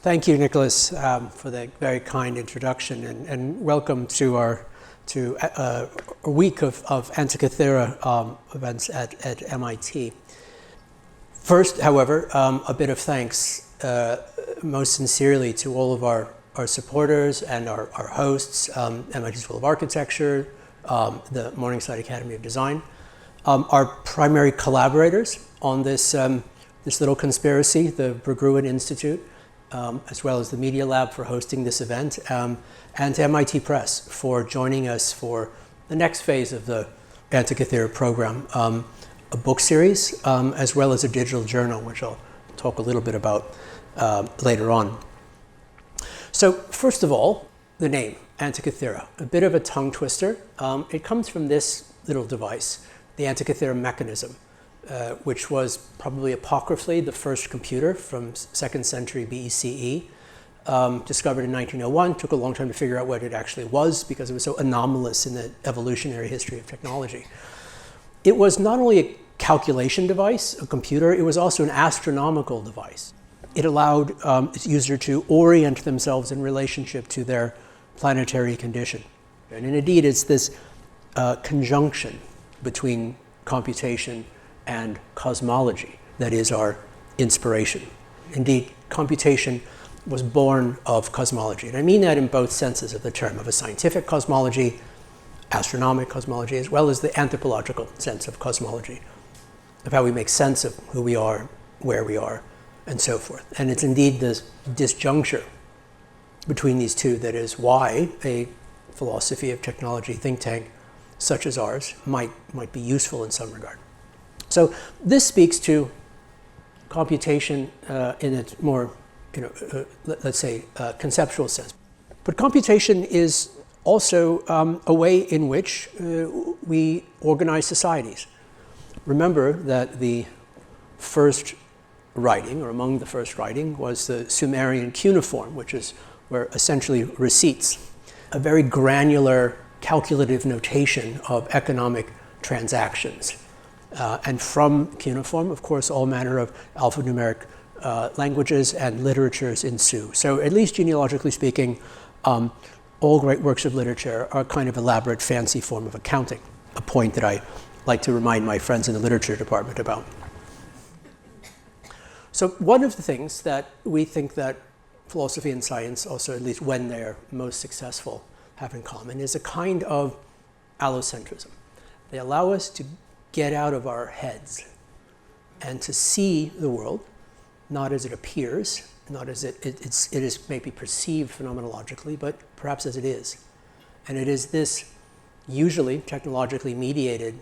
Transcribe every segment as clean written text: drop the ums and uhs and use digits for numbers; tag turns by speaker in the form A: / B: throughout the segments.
A: Thank you, Nicholas, for the very kind introduction, and welcome to a week of Antikythera events at MIT. First, however, a bit of thanks most sincerely to all of our supporters and our hosts, MIT School of Architecture, the Morningside Academy of Design, our primary collaborators on this little conspiracy, the Berggruen Institute, as well as the Media Lab for hosting this event, and to MIT Press for joining us for the next phase of the Antikythera program, a book series, as well as a digital journal, which I'll talk a little bit about later on. So first of all, the name, Antikythera, a bit of a tongue twister. It comes from this little device, the Antikythera mechanism, which was probably apocryphally the first computer from 2nd century BCE, discovered in 1901. Took a long time to figure out what it actually was because it was so anomalous in the evolutionary history of technology. It was not only a calculation device, a computer, it was also an astronomical device. It allowed its user to orient themselves in relationship to their planetary condition. And indeed, it's this conjunction between computation and cosmology that is our inspiration. Indeed, computation was born of cosmology. And I mean that in both senses of the term, of a scientific cosmology, astronomical cosmology, as well as the anthropological sense of cosmology, of how we make sense of who we are, where we are, and so forth. And it's indeed this disjuncture between these two that is why a philosophy of technology think tank such as ours might be useful in some regard. So this speaks to computation in its more, let's say, conceptual sense. But computation is also a way in which we organize societies. Remember that the first writing, or among the first writing, was the Sumerian cuneiform, which is where essentially receipts, a very granular calculative notation of economic transactions. And from cuneiform, of course, all manner of alphanumeric languages and literatures ensue. So at least genealogically speaking, all great works of literature are a kind of elaborate, fancy form of accounting, a point that I like to remind my friends in the literature department about. So one of the things that we think that philosophy and science, also at least when they're most successful, have in common is a kind of allocentrism. They allow us to get out of our heads and to see the world not as it appears, not as it is maybe perceived phenomenologically, but perhaps as it is. And it is this usually technologically mediated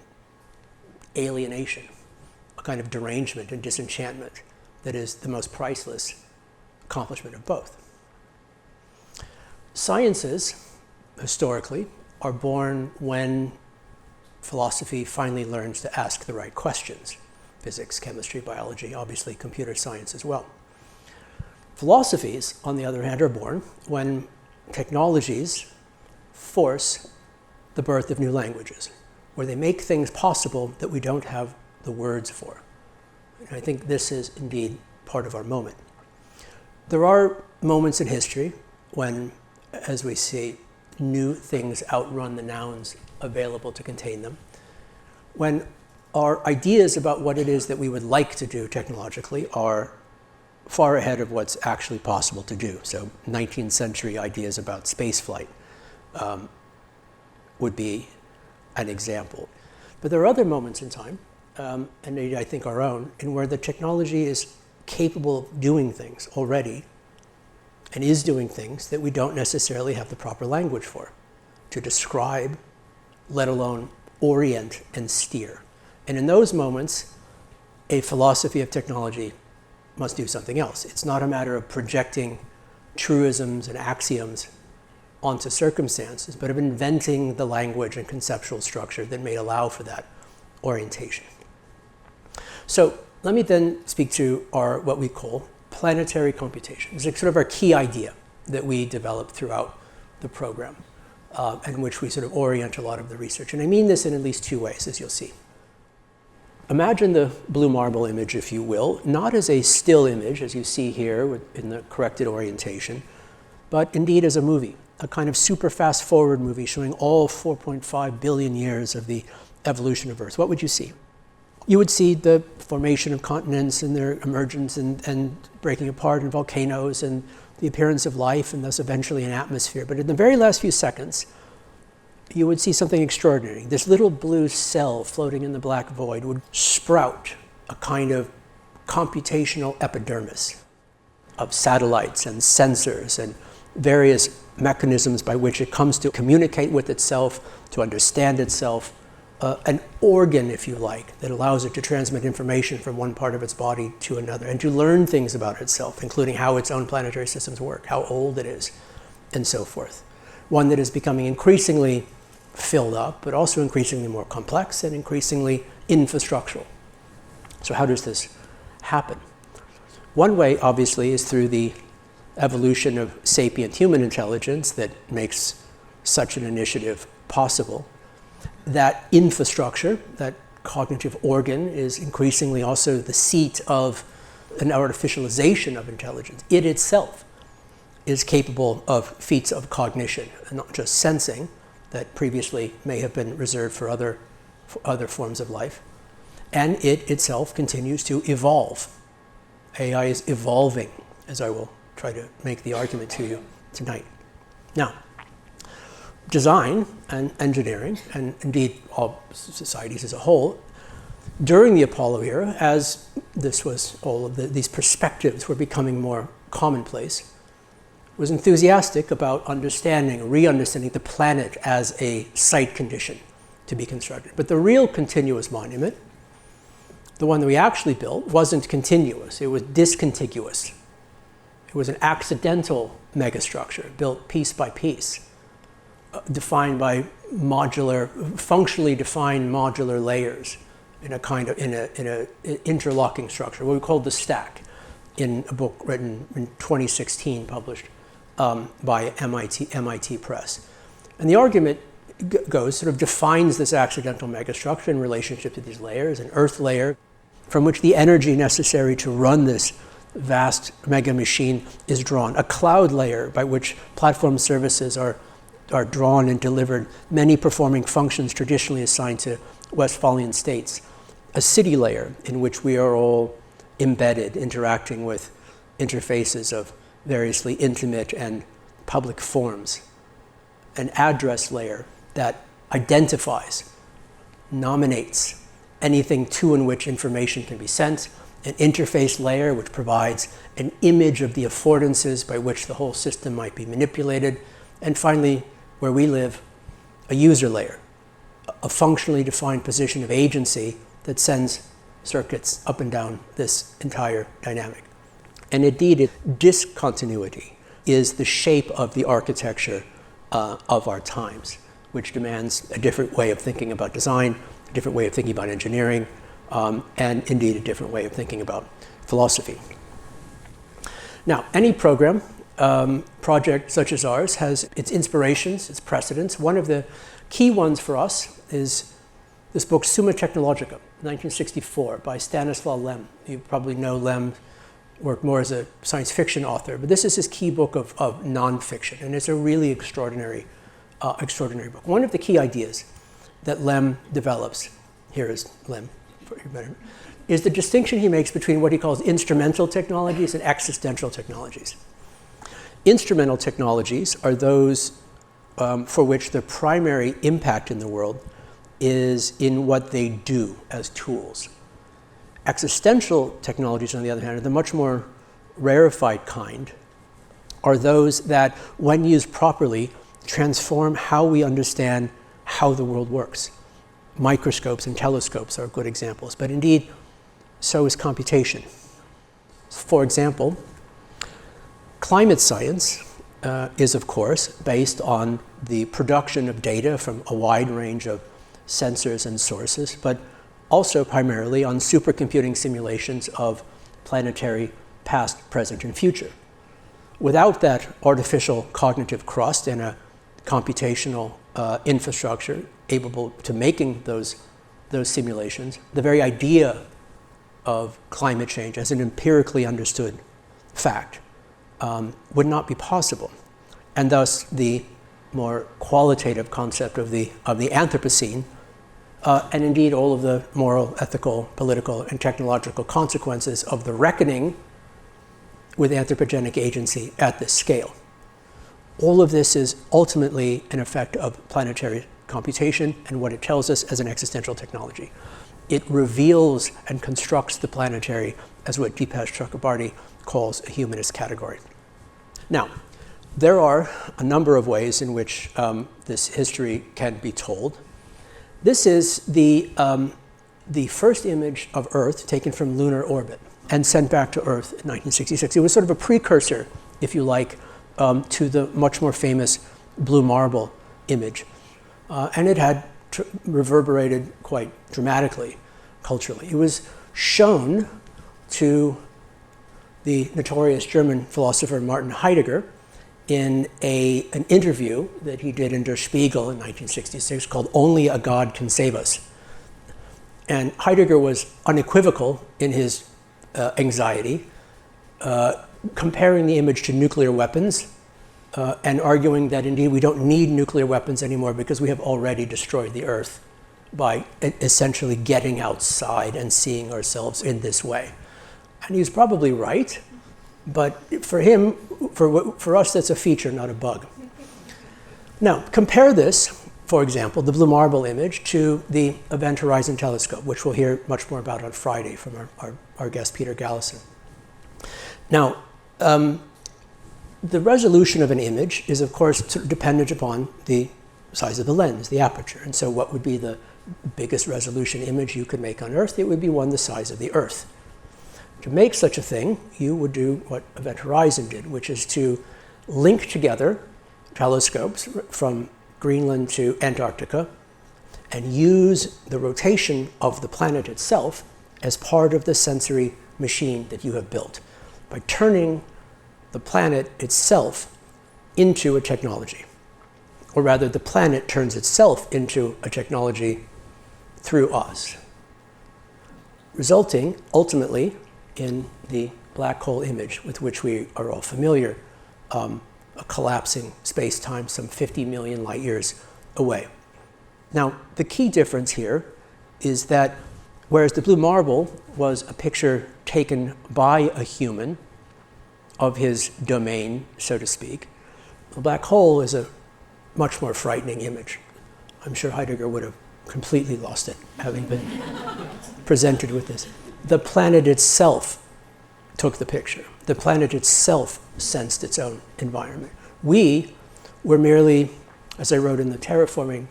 A: alienation, a kind of derangement and disenchantment that is the most priceless accomplishment of both. Sciences, historically, are born when philosophy finally learns to ask the right questions. Physics, chemistry, biology, obviously computer science as well. Philosophies, on the other hand, are born when technologies force the birth of new languages, where they make things possible that we don't have the words for. And I think this is indeed part of our moment. There are moments in history when, as we see, new things outrun the nouns available to contain them, when our ideas about what it is that we would like to do technologically are far ahead of what's actually possible to do. So 19th century ideas about spaceflight would be an example. But there are other moments in time, and I think our own, in where the technology is capable of doing things already and is doing things that we don't necessarily have the proper language for, to describe, let alone orient and steer. And in those moments, a philosophy of technology must do something else. It's not a matter of projecting truisms and axioms onto circumstances, but of inventing the language and conceptual structure that may allow for that orientation. So let me then speak to our what we call planetary computation. It's sort of our key idea that we developed throughout the program, and which we sort of orient a lot of the research. And I mean this in at least two ways, as you'll see. Imagine the blue marble image, if you will, not as a still image, as you see here in the corrected orientation, but indeed as a movie, a kind of super fast forward movie showing all 4.5 billion years of the evolution of Earth. What would you see? You would see the formation of continents and their emergence and breaking apart, and volcanoes and the appearance of life, and thus eventually an atmosphere. But in the very last few seconds, you would see something extraordinary. This little blue cell floating in the black void would sprout a kind of computational epidermis of satellites and sensors and various mechanisms by which it comes to communicate with itself, to understand itself, an organ, if you like, that allows it to transmit information from one part of its body to another and to learn things about itself, including how its own planetary systems work, how old it is, and so forth. One that is becoming increasingly filled up, but also increasingly more complex and increasingly infrastructural. So how does this happen? One way, obviously, is through the evolution of sapient human intelligence that makes such an initiative possible. That infrastructure, that cognitive organ, is increasingly also the seat of an artificialization of intelligence. It itself is capable of feats of cognition, and not just sensing, that previously may have been reserved for other forms of life. And it itself continues to evolve. AI is evolving, as I will try to make the argument to you tonight. Now, design and engineering, and indeed all societies as a whole, during the Apollo era, as this was all of these perspectives were becoming more commonplace, was enthusiastic about understanding, re-understanding the planet as a site condition to be constructed. But the real continuous monument, the one that we actually built, wasn't continuous. It was discontiguous. It was an accidental megastructure built piece by piece, defined by functionally defined modular layers in an interlocking structure, what we call the stack, in a book written in 2016, published by MIT Press. And the argument sort of defines this accidental megastructure in relationship to these layers: an Earth layer, from which the energy necessary to run this vast mega machine is drawn; a cloud layer by which platform services are drawn and delivered, many performing functions traditionally assigned to Westphalian states; a city layer in which we are all embedded, interacting with interfaces of variously intimate and public forms; an address layer that identifies, nominates anything to and which information can be sent; an interface layer which provides an image of the affordances by which the whole system might be manipulated; and finally, where we live, a user layer, a functionally defined position of agency that sends circuits up and down this entire dynamic. And indeed, discontinuity is the shape of the architecture of our times, which demands a different way of thinking about design, a different way of thinking about engineering, and indeed a different way of thinking about philosophy. Now, any project such as ours has its inspirations, its precedents. One of the key ones for us is this book, Summa Technologica, 1964, by Stanislaw Lem. You probably know Lem worked more as a science fiction author, but this is his key book of nonfiction, and it's a really extraordinary book. One of the key ideas that Lem develops, here is Lem, for your betterment, is the distinction he makes between what he calls instrumental technologies and existential technologies. Instrumental technologies are those for which the primary impact in the world is in what they do as tools. Existential technologies, on the other hand, are the much more rarefied kind, are those that, when used properly, transform how we understand how the world works. Microscopes and telescopes are good examples, but indeed, so is computation. For example, climate science is, of course, based on the production of data from a wide range of sensors and sources, but also primarily on supercomputing simulations of planetary past, present, and future. Without that artificial cognitive crust and a computational infrastructure able to making those those simulations, the very idea of climate change as an empirically understood fact would not be possible. And thus the more qualitative concept of the Anthropocene, and indeed all of the moral, ethical, political, and technological consequences of the reckoning with anthropogenic agency at this scale. All of this is ultimately an effect of planetary computation and what it tells us as an existential technology. It reveals and constructs the planetary as what Deepesh Chakrabarty calls a humanist category. Now, there are a number of ways in which this history can be told. This is the first image of Earth taken from lunar orbit and sent back to Earth in 1966. It was sort of a precursor, if you like, to the much more famous blue marble image. And it had reverberated quite dramatically culturally. It was shown to the notorious German philosopher Martin Heidegger in an interview that he did in Der Spiegel in 1966 called "Only a God Can Save Us." And Heidegger was unequivocal in his anxiety, comparing the image to nuclear weapons and arguing that indeed we don't need nuclear weapons anymore because we have already destroyed the Earth by essentially getting outside and seeing ourselves in this way. And he's probably right, but for him, for us, that's a feature, not a bug. Now, compare this, for example, the blue marble image to the Event Horizon Telescope, which we'll hear much more about on Friday from our guest, Peter Gallison. Now, the resolution of an image is, of course, dependent upon the size of the lens, the aperture. And so what would be the biggest resolution image you could make on Earth? It would be one the size of the Earth. To make such a thing, you would do what Event Horizon did, which is to link together telescopes from Greenland to Antarctica and use the rotation of the planet itself as part of the sensory machine that you have built by turning the planet itself into a technology. Or rather, the planet turns itself into a technology through us, resulting ultimately in the black hole image with which we are all familiar, a collapsing space-time some 50 million light years away. Now, the key difference here is that whereas the blue marble was a picture taken by a human of his domain, so to speak, the black hole is a much more frightening image. I'm sure Heidegger would have completely lost it, having been presented with this. The planet itself took the picture. The planet itself sensed its own environment. We were merely, as I wrote in the terraforming,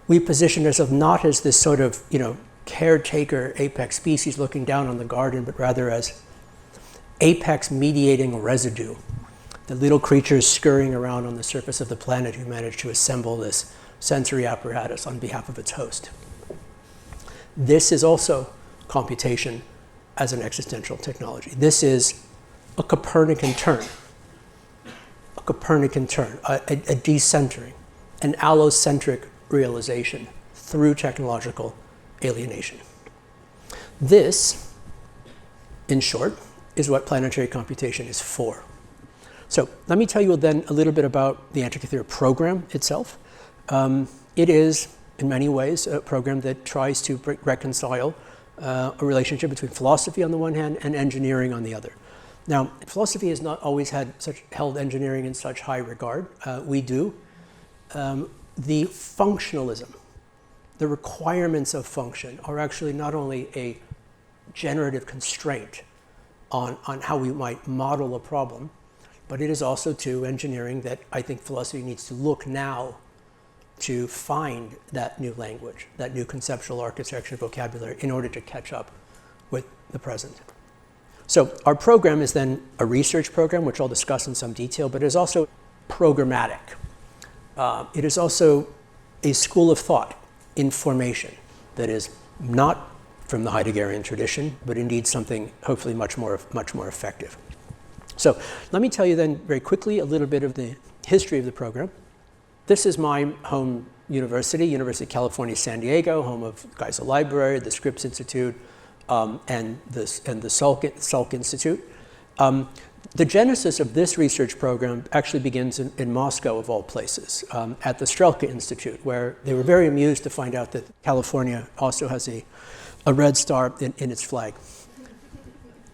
A: we positioned ourselves not as this sort of, caretaker apex species looking down on the garden, but rather as apex mediating residue, the little creatures scurrying around on the surface of the planet who managed to assemble this sensory apparatus on behalf of its host. This is also computation as an existential technology. This is a Copernican turn, a decentering, an allocentric realization through technological alienation. This, in short, is what planetary computation is for. So let me tell you then a little bit about the Antikythera program itself. It is, in many ways, a program that tries to reconcile a relationship between philosophy on the one hand and engineering on the other. Now, philosophy has not always held engineering in such high regard. We do. The functionalism, the requirements of function are actually not only a generative constraint on how we might model a problem, but it is also too engineering that I think philosophy needs to look now to find that new language, that new conceptual architecture vocabulary in order to catch up with the present. So our program is then a research program, which I'll discuss in some detail, but it is also programmatic. It is also a school of thought in formation that is not from the Heideggerian tradition, but indeed something hopefully much more effective. So let me tell you then very quickly a little bit of the history of the program. This is my home University, University of California, San Diego, home of Geisel Library, the Scripps Institute, and the Salk Institute. The genesis of this research program actually begins in Moscow, of all places, at the Strelka Institute, where they were very amused to find out that California also has a red star in its flag.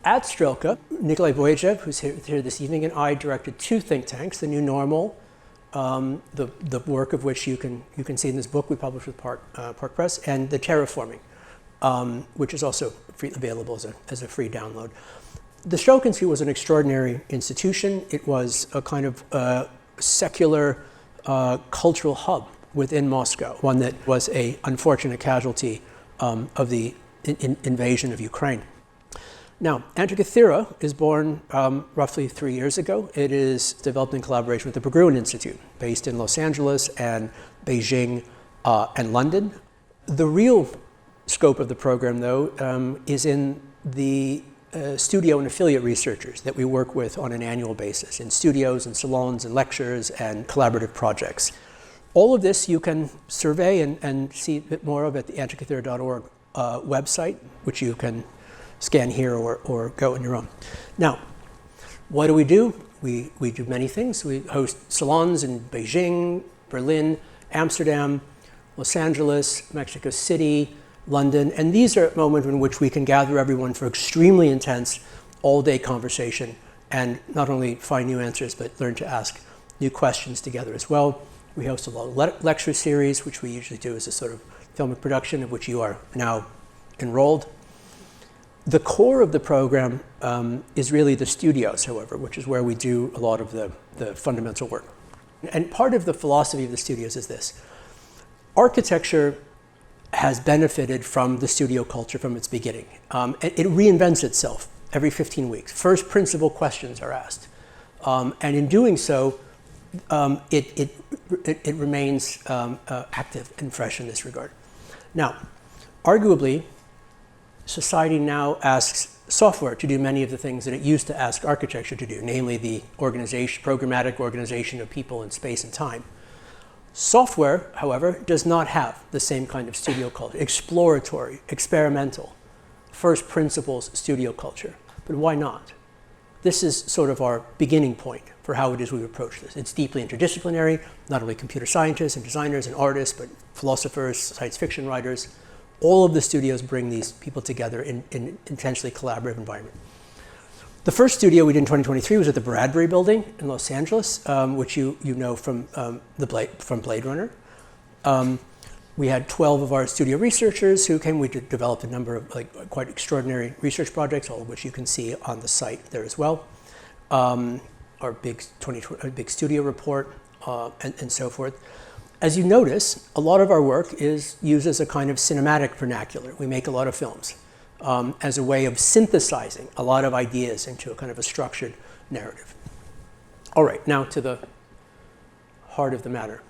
A: At Strelka, Nikolai Boyajev, who's here this evening, and I directed 2 think tanks, the New Normal, the work of which you can see in this book we published with Park Press, and the Terraforming, which is also available as a free download. The Strelka Institute was an extraordinary institution. It was a kind of secular cultural hub within Moscow, one that was an unfortunate casualty of the invasion of Ukraine. Now, Antikythera is born roughly 3 years ago. It is developed in collaboration with the Berggruen Institute, based in Los Angeles and Beijing and London. The real scope of the program, though, is in the studio and affiliate researchers that we work with on an annual basis in studios and salons and lectures and collaborative projects. All of this you can survey and see a bit more of at the antikythera.org website, which you can scan here or go on your own. Now, what do? We do many things. We host salons in Beijing, Berlin, Amsterdam, Los Angeles, Mexico City, London, and these are moments in which we can gather everyone for extremely intense all-day conversation and not only find new answers, but learn to ask new questions together as well. We host a lot of lecture series, which we usually do as a sort of filmic production, of which you are now enrolled. The core of the program is really the studios, however, which is where we do a lot of the fundamental work. And part of the philosophy of the studios is this. Architecture has benefited from the studio culture from its beginning. It reinvents itself every 15 weeks. First principle questions are asked. And in doing so, it remains active and fresh in this regard. Now, arguably, society now asks software to do many of the things that it used to ask architecture to do, namely the programmatic organization of people in space and time. Software, however, does not have the same kind of studio culture, exploratory, experimental, first principles studio culture. But why not? This is sort of our beginning point for how it is we approach this. It's deeply interdisciplinary, not only computer scientists and designers and artists, but philosophers, science fiction writers. All of the studios bring these people together in an intensely collaborative environment. The first studio we did in 2023 was at the Bradbury Building in Los Angeles, which you know from Blade Runner. We had 12 of our studio researchers who came. We developed a number of quite extraordinary research projects, all of which you can see on the site there as well. Our big studio report and so forth. As you notice, a lot of our work is used as a kind of cinematic vernacular. We make a lot of films as a way of synthesizing a lot of ideas into a kind of a structured narrative. All right, now to the heart of the matter.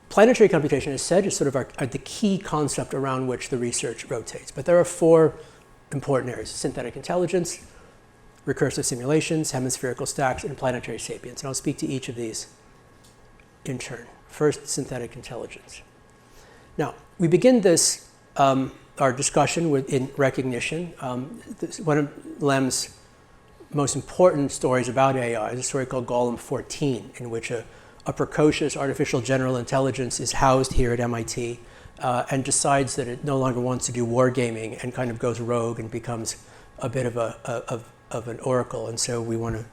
A: Planetary computation, as said, is sort of the key concept around which the research rotates. But there are 4 important areas: synthetic intelligence, recursive simulations, hemispherical stacks, and planetary sapiens. And I'll speak to each of these in turn. First, synthetic intelligence. Now, we begin this our discussion in recognition. One of Lem's most important stories about AI is a story called Golem 14, in which a precocious artificial general intelligence is housed here at MIT and decides that it no longer wants to do wargaming and kind of goes rogue and becomes a bit of an oracle. And so we want to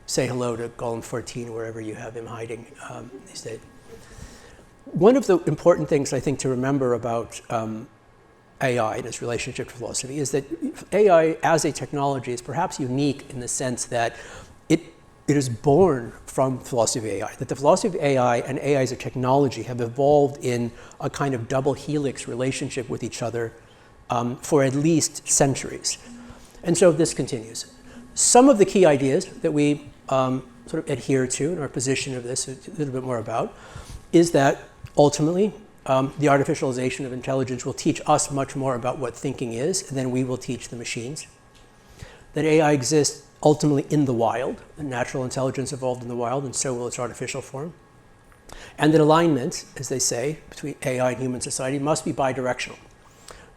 A: say hello to Golem 14 wherever you have him hiding these days. One of the important things I think to remember about AI and its relationship to philosophy is that AI as a technology is perhaps unique in the sense that it is born from philosophy of AI, that the philosophy of AI and AI as a technology have evolved in a kind of double helix relationship with each other for at least centuries. And so this continues. Some of the key ideas that we sort of adhere to in our position of this, a little bit more about, is that ultimately the artificialization of intelligence will teach us much more about what thinking is than we will teach the machines. That AI exists ultimately in the wild, and natural intelligence evolved in the wild, and so will its artificial form. And that alignment, as they say, between AI and human society must be bidirectional.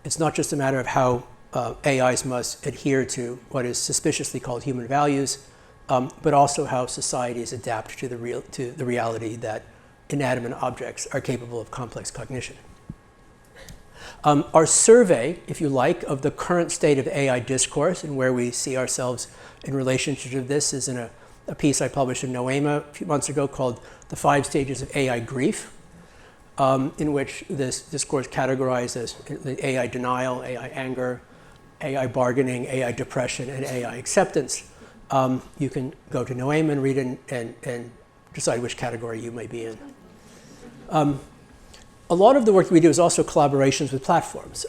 A: It's not just a matter of how AIs must adhere to what is suspiciously called human values, but also how societies adapt to the reality that inanimate objects are capable of complex cognition. Our survey, if you like, of the current state of AI discourse and where we see ourselves in relationship to this is in a piece I published in Noema a few months ago called The 5 Stages of AI Grief, in which this discourse categorized as AI denial, AI anger, AI bargaining, AI depression, and AI acceptance. You can go to Noema and read it and decide which category you may be in. A lot of the work we do is also collaborations with platforms.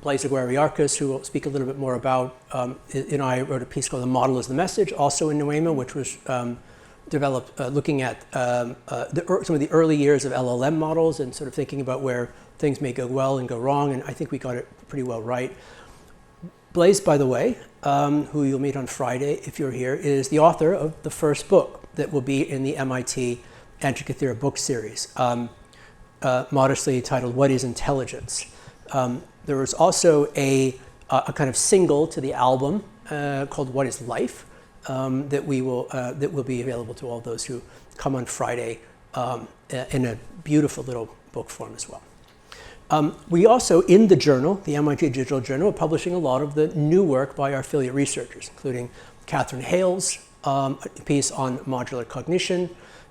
A: Blaise Aguirre-Arcus, who we'll speak a little bit more about, I wrote a piece called The Model is the Message, also in Noema, which was developed looking at some of the early years of LLM models and sort of thinking about where things may go well and go wrong, and I think we got it pretty well right. Blaise, by the way, who you'll meet on Friday if you're here, is the author of the first book that will be in the MIT Antikythera book series. Modestly titled "What is Intelligence?" There was also a kind of single to the album called "What is Life?" that will be available to all those who come on Friday in a beautiful little book form as well. We also, in the journal, the MIT Digital Journal, are publishing a lot of the new work by our affiliate researchers, including Catherine Hale's piece on modular cognition,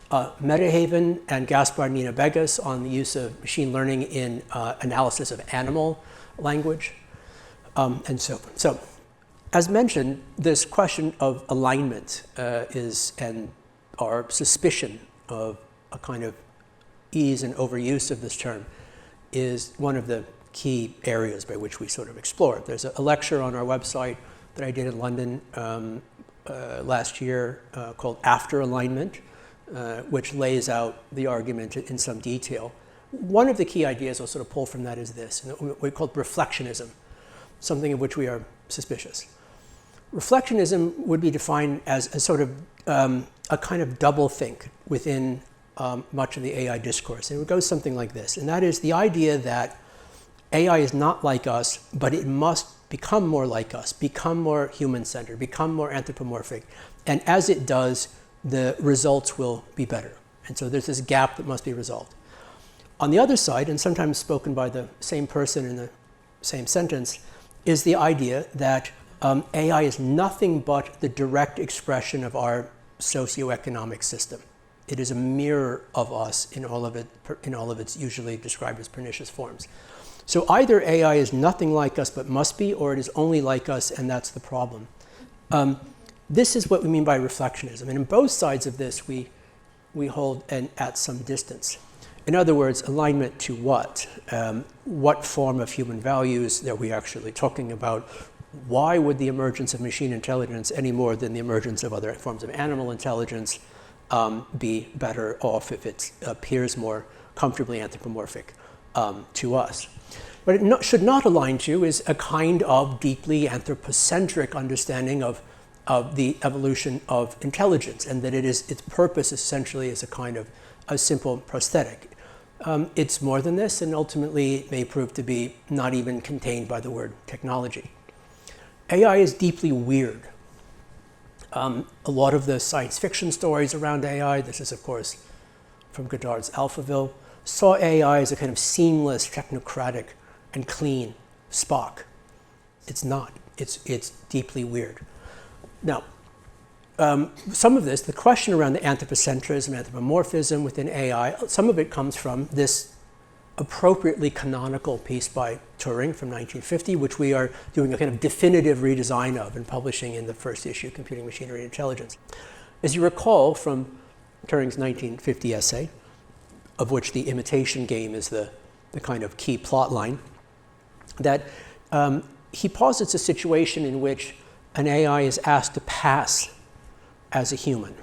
A: Metahaven and Gaspar Nina Begas on the use of machine learning in analysis of animal language, and so on. So, as mentioned, this question of alignment and our suspicion of a kind of ease and overuse of this term is one of the key areas by which we sort of explore it. There's a lecture on our website that I did in London last year called After Alignment, which lays out the argument in some detail. One of the key ideas I'll sort of pull from that is this, what we call reflectionism, something of which we are suspicious. Reflectionism would be defined as a sort of a kind of doublethink within much of the AI discourse. And it goes something like this, and that is the idea that AI is not like us, but it must become more like us, become more human-centered, become more anthropomorphic. And as it does, the results will be better. And so there's this gap that must be resolved. On the other side, and sometimes spoken by the same person in the same sentence, is the idea that AI is nothing but the direct expression of our socioeconomic system. It is a mirror of us in all of its usually described as pernicious forms. So either AI is nothing like us but must be, or it is only like us and that's the problem. This is what we mean by reflectionism. And in both sides of this, we hold at some distance. In other words, alignment to what? What form of human values are we actually talking about? Why would the emergence of machine intelligence, any more than the emergence of other forms of animal intelligence, be better off if it appears more comfortably anthropomorphic to us? What it should not align to is a kind of deeply anthropocentric understanding of the evolution of intelligence, and that its purpose essentially is a kind of a simple prosthetic. It's more than this, and ultimately may prove to be not even contained by the word technology. AI is deeply weird. A lot of the science fiction stories around AI, this is of course from Godard's Alphaville, saw AI as a kind of seamless, technocratic, and clean Spock. It's not. It's deeply weird. Now, some of this, the question around the anthropocentrism, anthropomorphism within AI, some of it comes from this appropriately canonical piece by Turing from 1950, which we are doing a kind of definitive redesign of and publishing in the first issue, Computing Machinery and Intelligence. As you recall from Turing's 1950 essay, of which the imitation game is the kind of key plot line, that he posits a situation in which an AI is asked to pass as a human.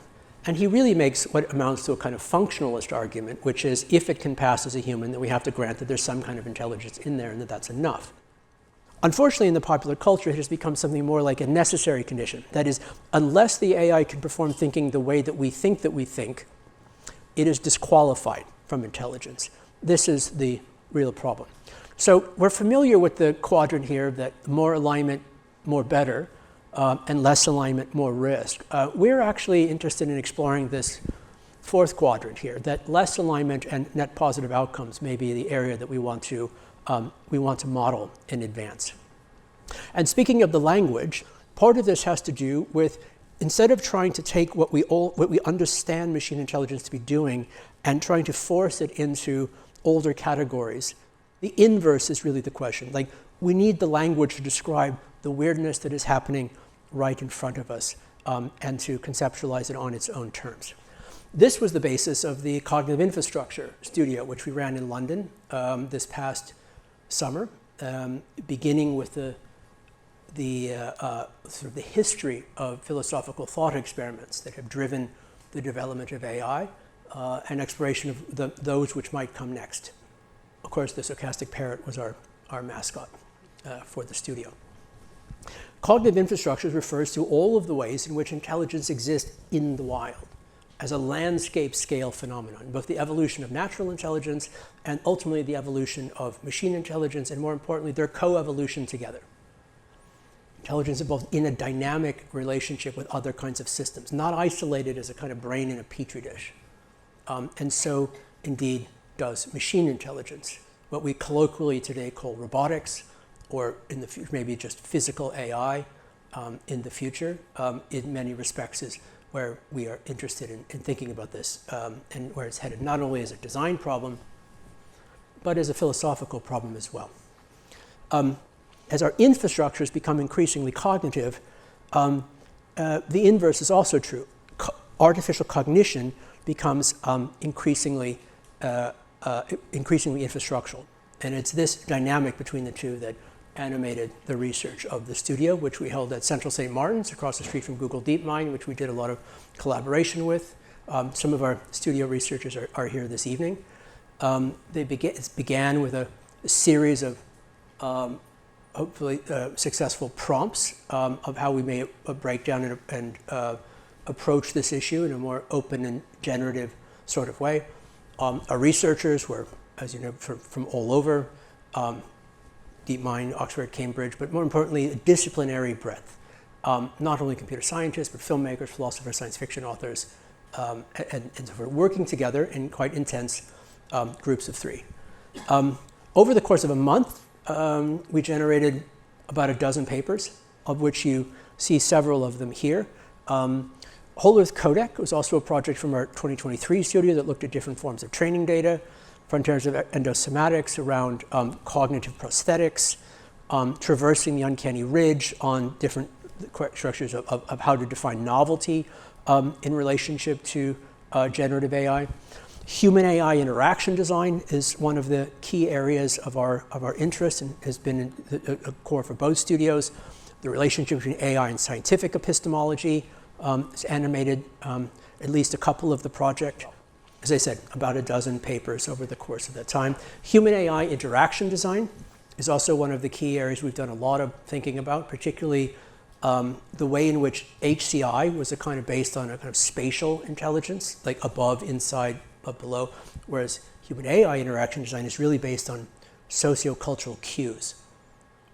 A: And he really makes what amounts to a kind of functionalist argument, which is if it can pass as a human, then we have to grant that there's some kind of intelligence in there and that that's enough. Unfortunately, in the popular culture, it has become something more like a necessary condition. That is, unless the AI can perform thinking the way that we think, it is disqualified from intelligence. This is the real problem. So we're familiar with the quadrant here that more alignment, more better, and less alignment, more risk. We're actually interested in exploring this fourth quadrant here, that less alignment and net positive outcomes may be the area that we want to model in advance. And speaking of the language, part of this has to do with, instead of trying to take what we understand machine intelligence to be doing and trying to force it into older categories, the inverse is really the question. Like, we need the language to describe the weirdness that is happening right in front of us, and to conceptualize it on its own terms. This was the basis of the cognitive infrastructure studio, which we ran in London this past summer, beginning with the sort of the history of philosophical thought experiments that have driven the development of AI and exploration of those which might come next. Of course, the stochastic parrot was our mascot for the studio. Cognitive infrastructures refers to all of the ways in which intelligence exists in the wild as a landscape scale phenomenon, both the evolution of natural intelligence and ultimately the evolution of machine intelligence, and more importantly, their co-evolution together. Intelligence involved in a dynamic relationship with other kinds of systems, not isolated as a kind of brain in a petri dish. And so, indeed, does machine intelligence, what we colloquially today call robotics, or in the future, maybe just physical AI in the future, in many respects is where we are interested in thinking about this, and where it's headed, not only as a design problem, but as a philosophical problem as well. As our infrastructures become increasingly cognitive, the inverse is also true. Artificial cognition becomes increasingly infrastructural. And it's this dynamic between the two that animated the research of the studio, which we held at Central St. Martin's across the street from Google DeepMind, which we did a lot of collaboration with. Some of our studio researchers are here this evening. It began with a series of hopefully successful prompts of how we may break down and approach this issue in a more open and generative sort of way. Our researchers were, as you know, from all over, DeepMind, Oxford, Cambridge, but more importantly, a disciplinary breadth. Not only computer scientists, but filmmakers, philosophers, science fiction authors, and so we're working together in quite intense groups of three. Over the course of a month, we generated about a dozen papers, of which you see several of them here. Whole Earth Codec was also a project from our 2023 studio that looked at different forms of training data, frontiers of endosomatics around cognitive prosthetics, traversing the uncanny ridge on different structures of how to define novelty in relationship to generative AI. Human AI interaction design is one of the key areas of our interest and has been a core for both studios. The relationship between AI and scientific epistemology has animated at least a couple of the project. As I said, about a dozen papers over the course of that time. Human AI interaction design is also one of the key areas we've done a lot of thinking about, particularly the way in which HCI was a kind of based on a kind of spatial intelligence, like above, inside, up, below, whereas human AI interaction design is really based on sociocultural cues,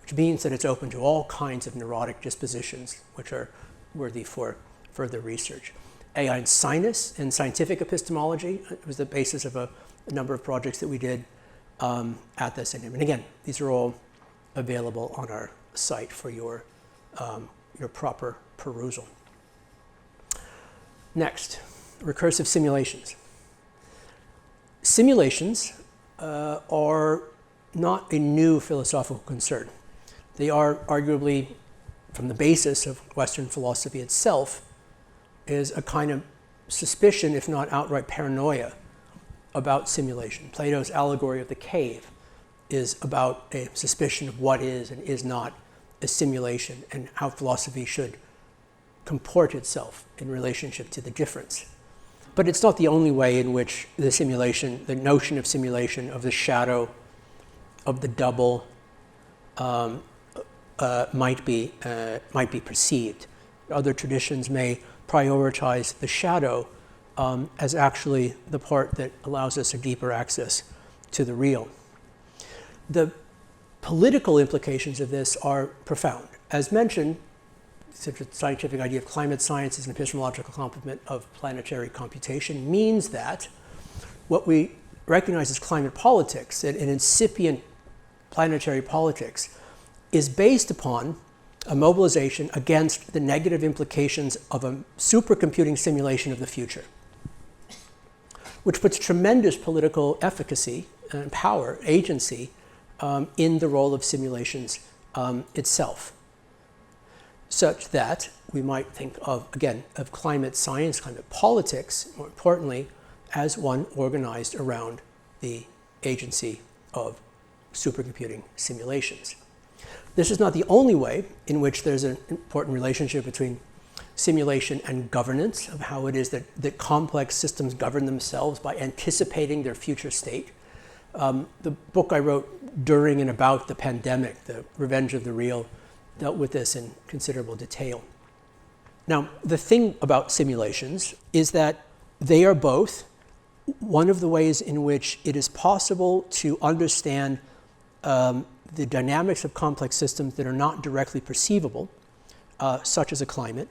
A: which means that it's open to all kinds of neurotic dispositions, which are worthy for further research. AI and sinus and scientific epistemology was the basis of a number of projects that we did at the Center. And again, these are all available on our site for your proper perusal. Next, recursive simulations. Simulations are not a new philosophical concern. They are arguably, from the basis of Western philosophy itself, is a kind of suspicion, if not outright paranoia, about simulation. Plato's allegory of the cave is about a suspicion of what is and is not a simulation and how philosophy should comport itself in relationship to the difference. But it's not the only way in which the simulation, the notion of simulation, of the shadow, of the double, might be perceived. Other traditions may prioritize the shadow as actually the part that allows us a deeper access to the real. The political implications of this are profound. As mentioned, such a scientific idea of climate science as an epistemological complement of planetary computation means that what we recognize as climate politics, an incipient planetary politics, is based upon a mobilization against the negative implications of a supercomputing simulation of the future, which puts tremendous political efficacy and power, agency, in the role of simulations itself, such that we might think of, again, of climate science, climate politics, more importantly, as one organized around the agency of supercomputing simulations. This is not the only way in which there's an important relationship between simulation and governance, of how it is that complex systems govern themselves by anticipating their future state. The book I wrote during and about the pandemic, The Revenge of the Real, dealt with this in considerable detail. Now, the thing about simulations is that they are both one of the ways in which it is possible to understand the dynamics of complex systems that are not directly perceivable, such as a climate,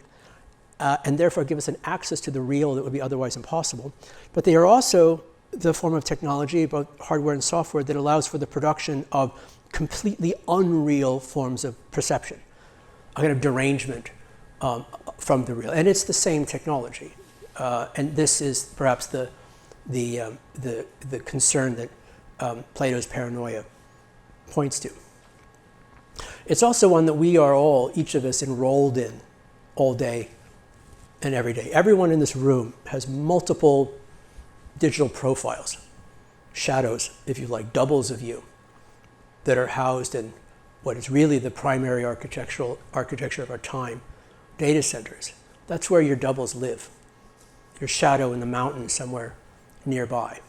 A: and therefore give us an access to the real that would be otherwise impossible. But they are also the form of technology, both hardware and software, that allows for the production of completely unreal forms of perception, a kind of derangement from the real. And it's the same technology. And this is perhaps the concern that Plato's paranoia points to. It's also one that we are all, each of us, enrolled in all day and every day. Everyone in this room has multiple digital profiles, shadows, if you like, doubles of you, that are housed in what is really the primary architecture of our time, data centers. That's where your doubles live, your shadow in the mountain somewhere nearby.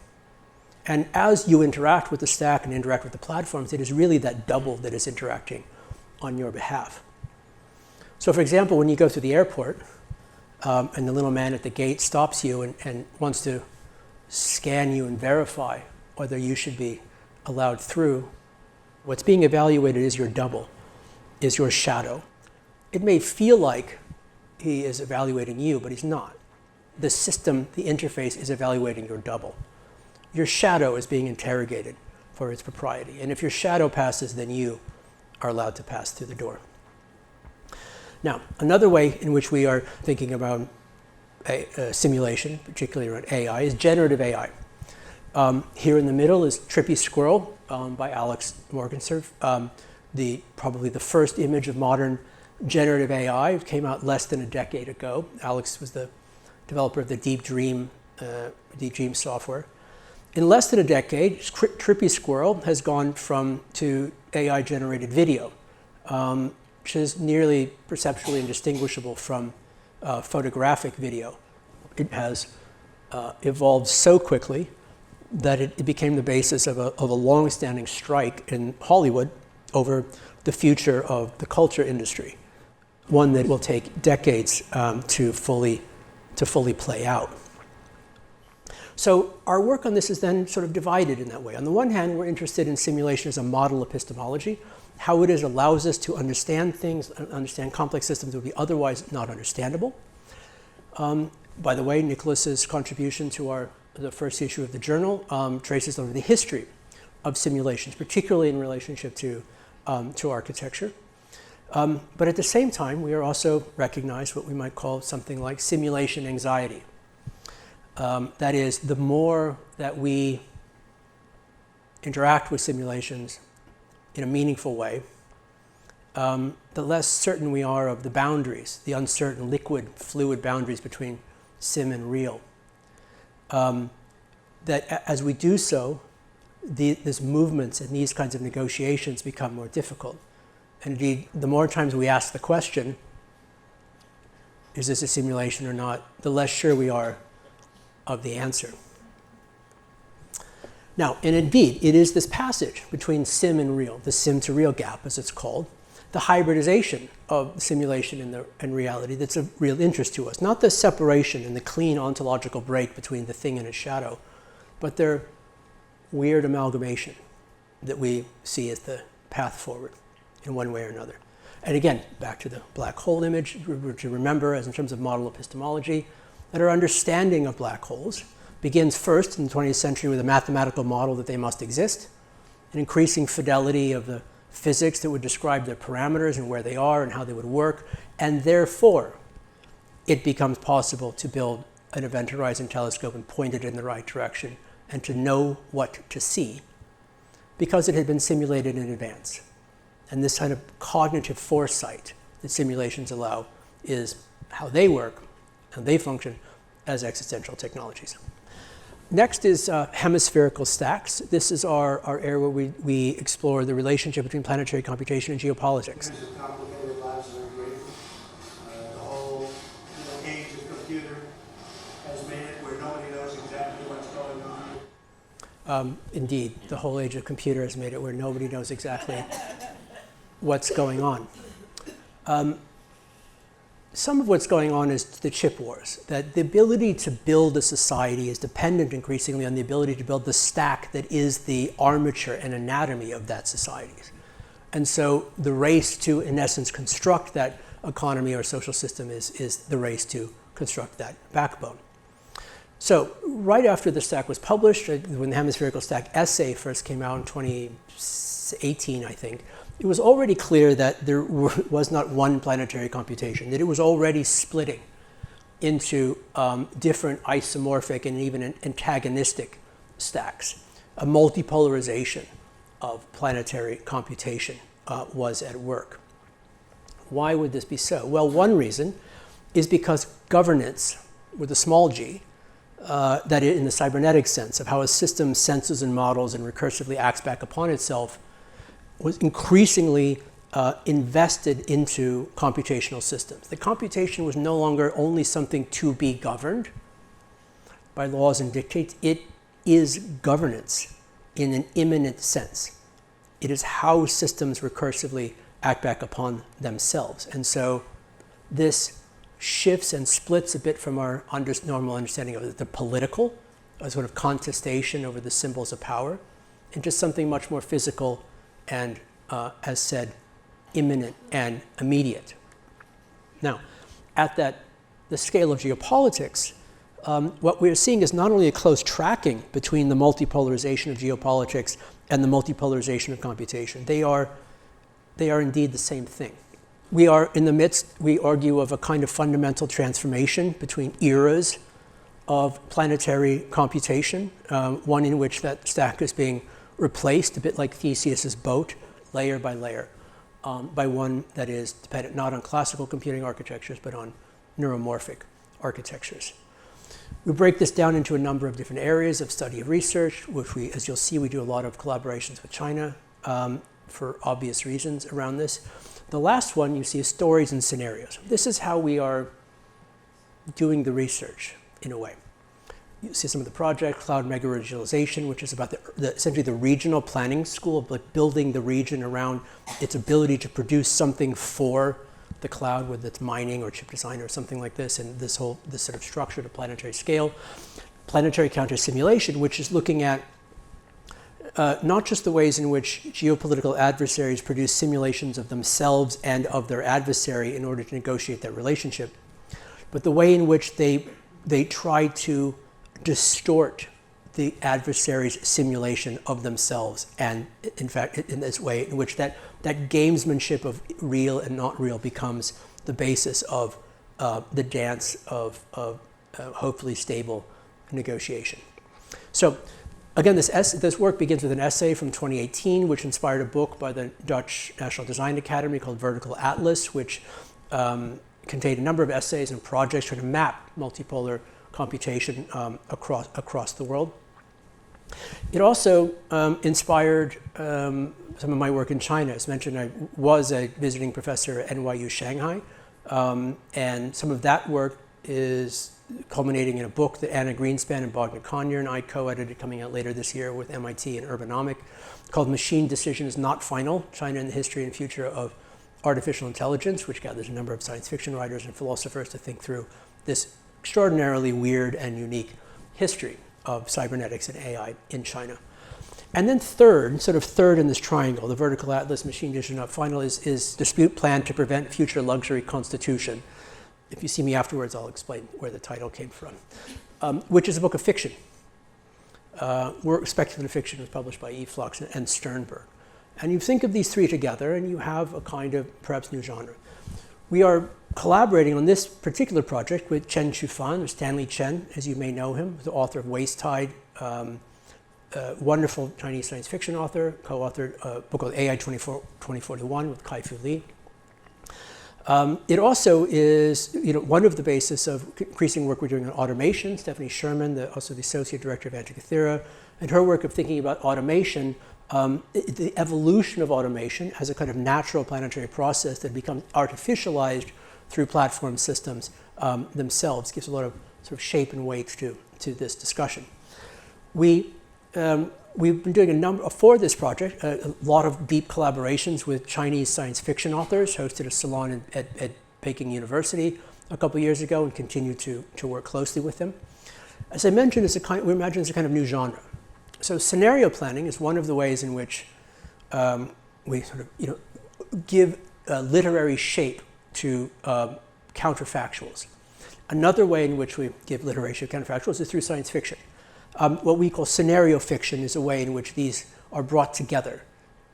A: And as you interact with the stack and interact with the platforms, it is really that double that is interacting on your behalf. So for example, when you go through the airport and the little man at the gate stops you and wants to scan you and verify whether you should be allowed through, what's being evaluated is your double, is your shadow. It may feel like he is evaluating you, but he's not. The system, the interface, is evaluating your double. Your shadow is being interrogated for its propriety. And if your shadow passes, then you are allowed to pass through the door. Now, another way in which we are thinking about a simulation, particularly around AI, is generative AI. Here in the middle is Trippy Squirrel by Alex Morgenstern. Probably the first image of modern generative AI. It came out less than a decade ago. Alex was the developer of the Deep Dream software. In less than a decade, Trippy Squirrel has gone to AI-generated video, which is nearly perceptually indistinguishable from photographic video. It has evolved so quickly that it became the basis of a long-standing strike in Hollywood over the future of the culture industry, one that will take decades to fully play out. So our work on this is then sort of divided in that way. On the one hand, we're interested in simulation as a model epistemology, how it allows us to understand things, understand complex systems that would be otherwise not understandable. By the way, Nicholas's contribution to the first issue of the journal traces over the history of simulations, particularly in relationship to architecture. But at the same time, we are also recognize what we might call something like simulation anxiety. That is, the more that we interact with simulations in a meaningful way, the less certain we are of the boundaries, the uncertain liquid, fluid boundaries between sim and real. That as we do so, these movements and these kinds of negotiations become more difficult. And indeed, the more times we ask the question, is this a simulation or not, the less sure we are of the answer. Now, and indeed, it is this passage between sim and real, the sim to real gap, as it's called, the hybridization of simulation and reality that's of real interest to us. Not the separation and the clean ontological break between the thing and its shadow, but their weird amalgamation that we see as the path forward in one way or another. And again, back to the black hole image, to remember, as in terms of model epistemology, that our understanding of black holes begins first in the 20th century with a mathematical model that they must exist, an increasing fidelity of the physics that would describe their parameters and where they are and how they would work, and therefore it becomes possible to build an event horizon telescope and point it in the right direction and to know what to see because it had been simulated in advance. And this kind of cognitive foresight that simulations allow is how they work, how they function as existential technologies. Next is hemispherical stacks. This is our area where we explore the relationship between planetary computation and geopolitics.
B: The complicated lives of everybody. The whole age of computer has made it where nobody knows exactly what's going on.
A: Indeed, the whole age of computer has made it where nobody knows exactly what's going on. Some of what's going on is the chip wars, that the ability to build a society is dependent increasingly on the ability to build the stack that is the armature and anatomy of that society. And so the race to, in essence, construct that economy or social system is the race to construct that backbone. So right after the stack was published, when the hemispherical stack essay first came out in 2018, I think, it was already clear that there was not one planetary computation, that it was already splitting into different isomorphic and even antagonistic stacks. A multipolarization of planetary computation was at work. Why would this be so? Well, one reason is because governance, with a small g, that in the cybernetic sense of how a system senses and models and recursively acts back upon itself, was increasingly invested into computational systems. The computation was no longer only something to be governed by laws and dictates. It is governance in an immanent sense. It is how systems recursively act back upon themselves. And so this shifts and splits a bit from our normal understanding of the political, a sort of contestation over the symbols of power, into something much more physical and, as said, imminent and immediate. Now, at the scale of geopolitics, what we're seeing is not only a close tracking between the multipolarization of geopolitics and the multipolarization of computation. They are indeed the same thing. We are in the midst, we argue, of a kind of fundamental transformation between eras of planetary computation, one in which that stack is being replaced, a bit like Theseus's boat, layer by layer, by one that is dependent not on classical computing architectures, but on neuromorphic architectures. We break this down into a number of different areas of study of research, which we, as you'll see, we do a lot of collaborations with China for obvious reasons around this. The last one you see is stories and scenarios. This is how we are doing the research, in a way. You see some of the project, Cloud Mega Regionalization, which is about essentially the regional planning school of like building the region around its ability to produce something for the cloud, whether it's mining or chip design or something like this, and this sort of structure to planetary scale. Planetary counter simulation, which is looking at not just the ways in which geopolitical adversaries produce simulations of themselves and of their adversary in order to negotiate that relationship, but the way in which they try to distort the adversary's simulation of themselves, and in fact in this way in which that gamesmanship of real and not real becomes the basis of the dance of hopefully stable negotiation. So again, this work begins with an essay from 2018 which inspired a book by the Dutch National Design Academy called Vertical Atlas, which contained a number of essays and projects trying to map multipolar computation across the world. It also inspired some of my work in China. As mentioned, I was a visiting professor at NYU Shanghai, and some of that work is culminating in a book that Anna Greenspan and Bogdan Conyer and I co-edited, coming out later this year with MIT and Urbanomic, called Machine Decision is Not Final, China and the History and Future of artificial intelligence, which gathers a number of science fiction writers and philosophers to think through this extraordinarily weird and unique history of cybernetics and AI in China. And then third, sort of third in this triangle, the vertical atlas, machine vision up final is Dispute Plan to Prevent Future Luxury Constitution. If you see me afterwards, I'll explain where the title came from, which is a book of fiction. Speculative fiction was published by E. Flux and Sternberg. And you think of these three together and you have a kind of perhaps new genre. We are collaborating on this particular project with Chen Qufan, or Stanley Chen, as you may know him, the author of Waste Tide, wonderful Chinese science fiction author, co-authored a book called AI 2041 with Kai-Fu Lee. It also is one of the basis of increasing work we're doing on automation. Stephanie Sherman, also the Associate Director of Antikythera, and her work of thinking about automation, the evolution of automation as a kind of natural planetary process that becomes artificialized through platform systems themselves, gives a lot of sort of shape and weight to this discussion. We've been doing for this project, a lot of deep collaborations with Chinese science fiction authors, hosted a salon at Peking University a couple of years ago and continue to work closely with them. As I mentioned, we imagine it's a kind of new genre. So scenario planning is one of the ways in which we sort of give literary shape to counterfactuals. Another way in which we give literary shape to counterfactuals is through science fiction. What we call scenario fiction is a way in which these are brought together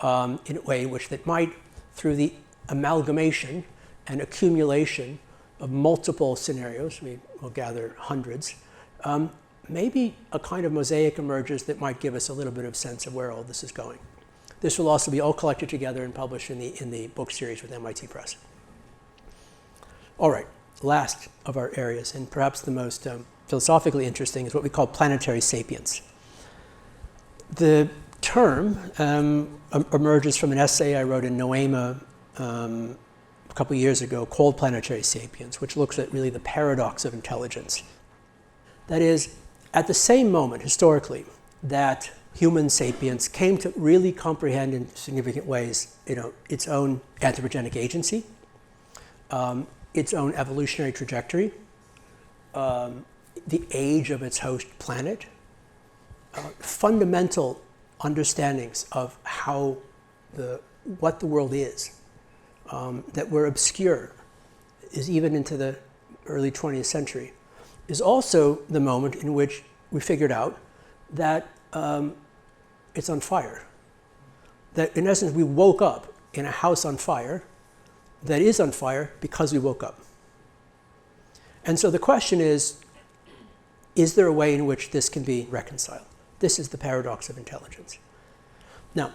A: in a way in which that might, through the amalgamation and accumulation of multiple scenarios, we will gather hundreds, maybe a kind of mosaic emerges that might give us a little bit of sense of where all this is going. This will also be all collected together and published in the book series with MIT Press. All right, last of our areas, and perhaps the most philosophically interesting, is what we call planetary sapience. The term emerges from an essay I wrote in Noema a couple of years ago called Planetary Sapience, which looks at really the paradox of intelligence. That is, at the same moment, historically, that human sapience came to really comprehend in significant ways, its own anthropogenic agency, its own evolutionary trajectory, the age of its host planet, fundamental understandings of what the world is, that were obscure, is even into the early 20th century, is also the moment in which we figured out that it's on fire. That in essence, we woke up in a house on fire that is on fire because we woke up. And so the question is there a way in which this can be reconciled? This is the paradox of intelligence. Now,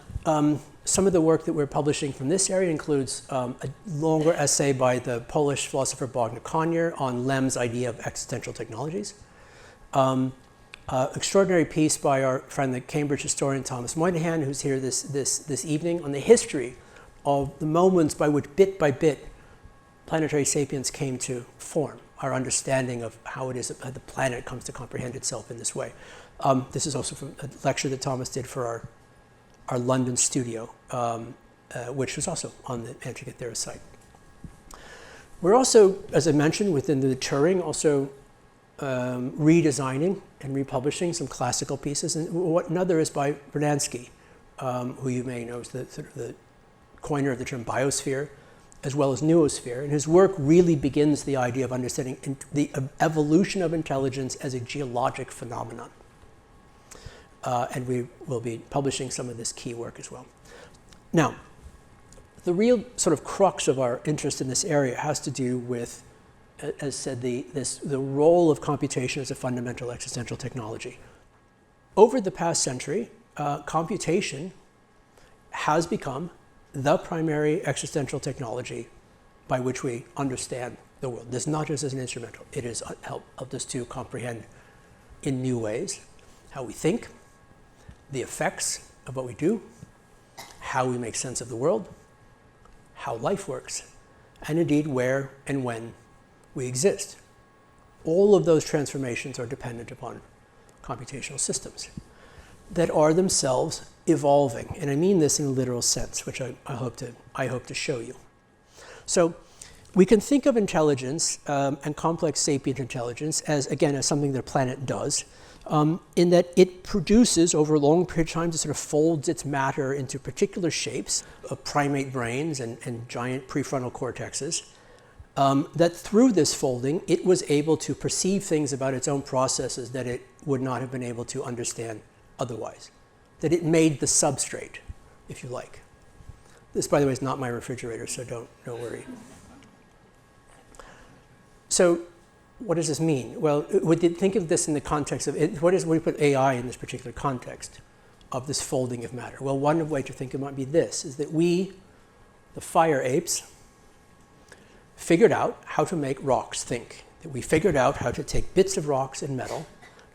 A: some of the work that we're publishing from this area includes a longer essay by the Polish philosopher Bogdan Konyer on Lem's idea of existential technologies. Extraordinary piece by our friend, the Cambridge historian Thomas Moynihan, who's here this evening, on the history of the moments by which, bit by bit, planetary sapience came to form, our understanding of how it is that the planet comes to comprehend itself in this way. This is also from a lecture that Thomas did for our London studio, which was also on the Antikythera site. We're also, as I mentioned, within the Turing, also redesigning and republishing some classical pieces. And another is by Vernadsky, who you may know is the coiner of the term biosphere, as well as noosphere. And his work really begins the idea of understanding the evolution of intelligence as a geologic phenomenon. And we will be publishing some of this key work as well. Now, the real sort of crux of our interest in this area has to do with, as said, the role of computation as a fundamental existential technology. Over the past century, computation has become the primary existential technology by which we understand the world. This is not just as an instrumental. It has helped us to comprehend in new ways how we think, the effects of what we do, how we make sense of the world, how life works, and indeed where and when we exist. All of those transformations are dependent upon computational systems that are themselves evolving. And I mean this in a literal sense, which I hope to show you. So we can think of intelligence and complex sapient intelligence as, again, as something that a planet does, in that it produces, over a long period of time, it sort of folds its matter into particular shapes of primate brains and giant prefrontal cortexes, that through this folding, it was able to perceive things about its own processes that it would not have been able to understand otherwise. That it made the substrate, if you like. This, by the way, is not my refrigerator, so don't worry. So what does this mean? Well, think of this in the context of, what do we put AI in this particular context of this folding of matter? Well, one way to think it might be this, is that we, the fire apes, figured out how to make rocks think. That we figured out how to take bits of rocks and metal,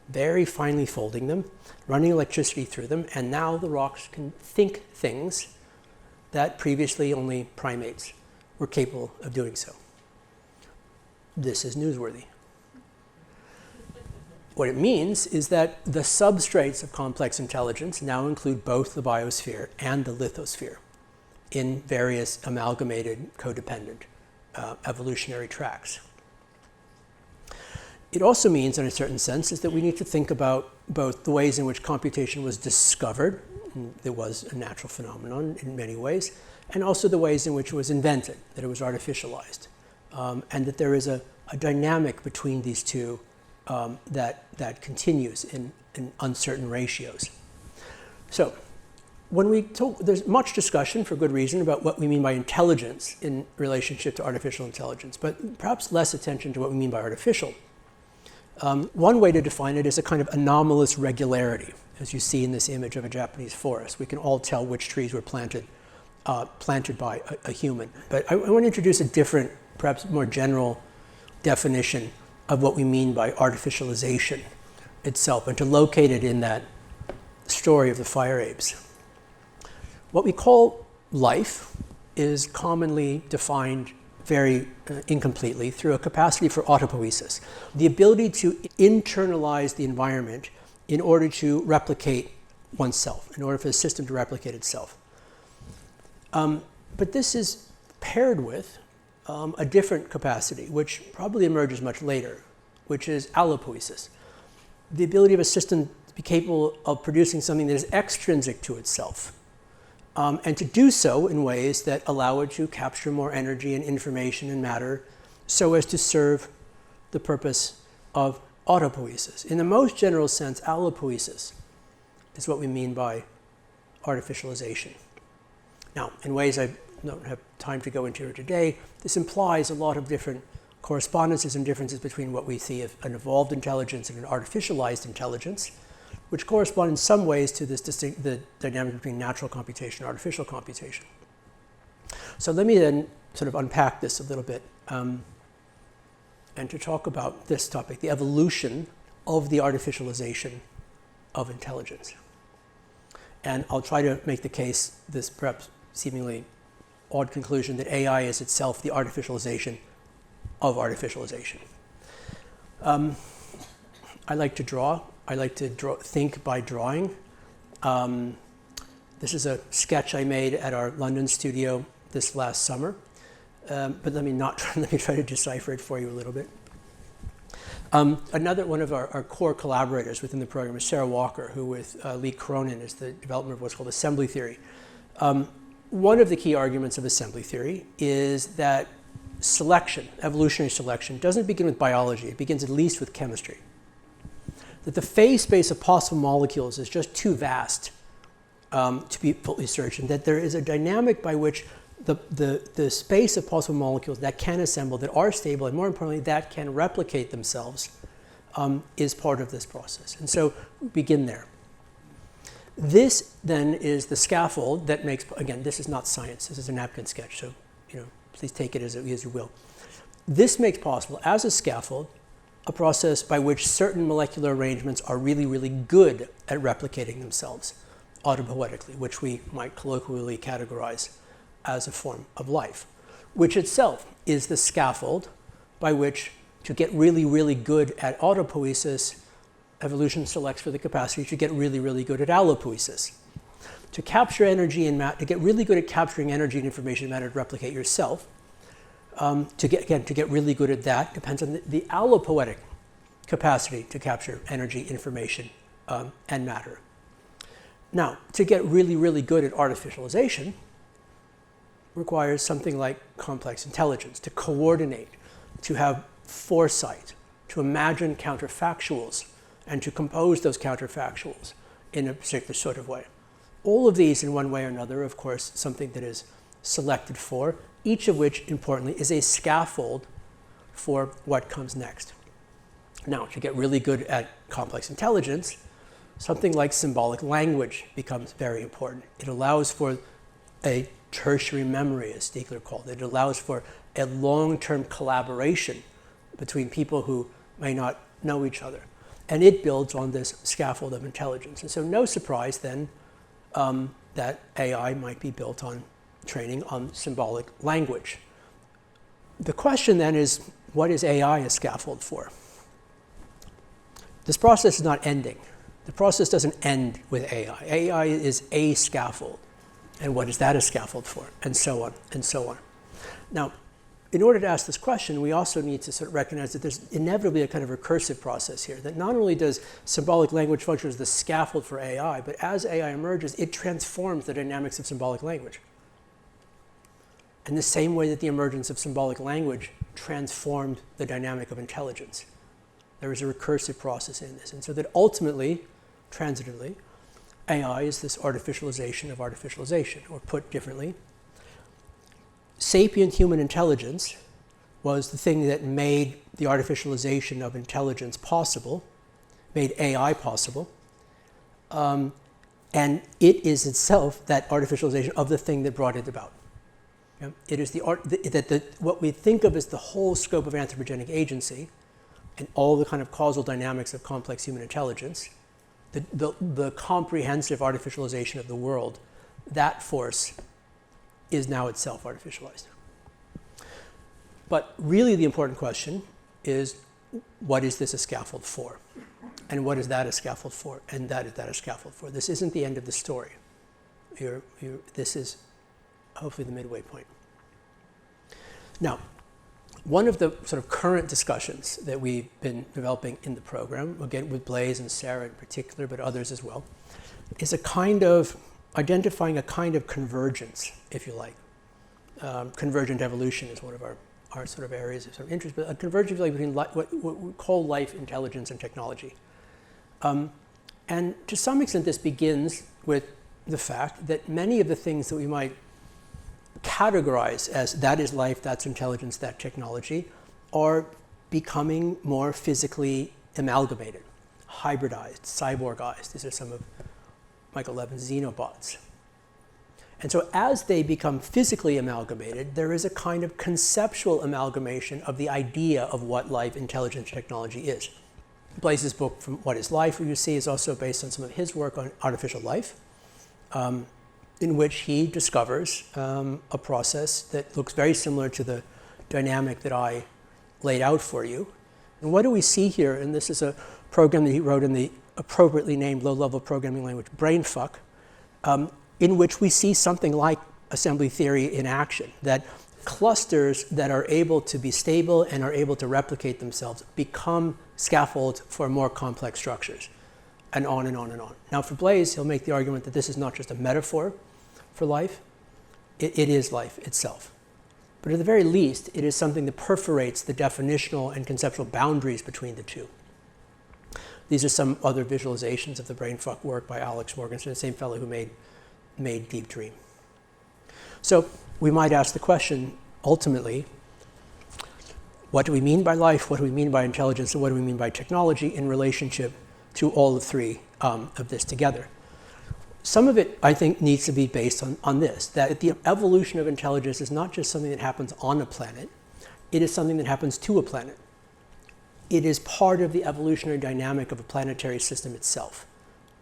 A: very finely folding them, running electricity through them, and now the rocks can think things that previously only primates were capable of doing so. This is newsworthy. What it means is that the substrates of complex intelligence now include both the biosphere and the lithosphere in various amalgamated, codependent evolutionary tracks. It also means, in a certain sense, is that we need to think about both the ways in which computation was discovered, and it was a natural phenomenon in many ways, and also the ways in which it was invented, that it was artificialized, and that there is a dynamic between these two that continues in uncertain ratios. So, when we talk, there's much discussion, for good reason, about what we mean by intelligence in relationship to artificial intelligence, but perhaps less attention to what we mean by artificial. One way to define it is a kind of anomalous regularity, as you see in this image of a Japanese forest. We can all tell which trees were planted by a human. But I want to introduce a different, perhaps more general definition of what we mean by artificialization itself, and to locate it in that story of the fire apes. What we call life is commonly defined very incompletely through a capacity for autopoiesis, the ability to internalize the environment in order to replicate oneself, in order for the system to replicate itself. But this is paired with a different capacity, which probably emerges much later, which is allopoiesis, the ability of a system to be capable of producing something that is extrinsic to itself, and to do so in ways that allow it to capture more energy and information and matter so as to serve the purpose of autopoiesis. In the most general sense, allopoiesis is what we mean by artificialization. Now, in ways I don't have time to go into here today, this implies a lot of different correspondences and differences between what we see of an evolved intelligence and an artificialized intelligence, which correspond in some ways to this the dynamic between natural computation and artificial computation. So let me then sort of unpack this a little bit and to talk about this topic, the evolution of the artificialization of intelligence. And I'll try to make the case, this perhaps seemingly odd conclusion, that AI is itself the artificialization of artificialization. I like to draw. I like to think by drawing. This is a sketch I made at our London studio this last summer. But let me try to decipher it for you a little bit. Another one of our core collaborators within the program is Sarah Walker, who with Lee Cronin is the development of what's called assembly theory. One of the key arguments of assembly theory is that selection, evolutionary selection, doesn't begin with biology. It begins at least with chemistry. That the phase space of possible molecules is just too vast to be fully searched, and that there is a dynamic by which the space of possible molecules that can assemble, that are stable, and more importantly, that can replicate themselves, is part of this process. And so we begin there. This then is the scaffold that makes, again, this is not science, this is a napkin sketch, so please take it as you will. This makes possible, as a scaffold, a process by which certain molecular arrangements are really, really good at replicating themselves autopoietically, which we might colloquially categorize as a form of life, which itself is the scaffold by which, to get really, really good at autopoiesis, evolution selects for the capacity to get really, really good at allopoiesis. To capture energy and to get really good at capturing energy and information matter to replicate yourself, To get really good at that depends on the allopoetic capacity to capture energy, information, and matter. Now, to get really, really good at artificialization requires something like complex intelligence, to coordinate, to have foresight, to imagine counterfactuals, and to compose those counterfactuals in a particular sort of way. All of these, in one way or another, of course, something that is selected for, each of which, importantly, is a scaffold for what comes next. Now, to get really good at complex intelligence, something like symbolic language becomes very important. It allows for a tertiary memory, as Stiegler called it. It allows for a long-term collaboration between people who may not know each other. And it builds on this scaffold of intelligence. And so no surprise then that AI might be built on training on symbolic language. The question then is, what is AI a scaffold for? This process is not ending. The process doesn't end with AI. AI is a scaffold. And what is that a scaffold for? And so on, and so on. Now, in order to ask this question, we also need to sort of recognize that there's inevitably a kind of recursive process here, that not only does symbolic language function as the scaffold for AI, but as AI emerges, it transforms the dynamics of symbolic language. In the same way that the emergence of symbolic language transformed the dynamic of intelligence. There is a recursive process in this. And so that ultimately, transitively, AI is this artificialization of artificialization, or put differently, sapient human intelligence was the thing that made the artificialization of intelligence possible, made AI possible, and it is itself that artificialization of the thing that brought it about. Yeah? It is what we think of as the whole scope of anthropogenic agency and all the kind of causal dynamics of complex human intelligence, the comprehensive artificialization of the world, that force is now itself artificialized. But really the important question is, what is this a scaffold for? And what is that a scaffold for? And that is that a scaffold for? This isn't the end of the story. This is hopefully the midway point. Now, one of the sort of current discussions that we've been developing in the program, again with Blaise and Sarah in particular, but others as well, is a kind of identifying a kind of convergence, if you like. Convergent evolution is one of our sort of areas of sort of interest, but a convergence between what we call life, intelligence, and technology. And to some extent, this begins with the fact that many of the things that we might categorize as that is life, that's intelligence, that technology, are becoming more physically amalgamated, hybridized, cyborgized. These are some of Michael Levin's xenobots. And so as they become physically amalgamated, there is a kind of conceptual amalgamation of the idea of what life, intelligence, technology is. Blaise's book, From What is Life, you see, is also based on some of his work on artificial life, in which he discovers a process that looks very similar to the dynamic that I laid out for you. And what do we see here? And this is a program that he wrote in the appropriately named low-level programming language, Brainfuck, in which we see something like assembly theory in action, that clusters that are able to be stable and are able to replicate themselves become scaffolds for more complex structures, and on and on and on. Now for Blaise, he'll make the argument that this is not just a metaphor for life, it is life itself. But at the very least, it is something that perforates the definitional and conceptual boundaries between the two. These are some other visualizations of the Brainfuck work by Alex Morgenstern, the same fellow who made Deep Dream. So we might ask the question, ultimately, what do we mean by life, what do we mean by intelligence, and what do we mean by technology in relationship to all the three of this together? Some of it, I think, needs to be based on this, that the evolution of intelligence is not just something that happens on a planet, it is something that happens to a planet. It is part of the evolutionary dynamic of a planetary system itself.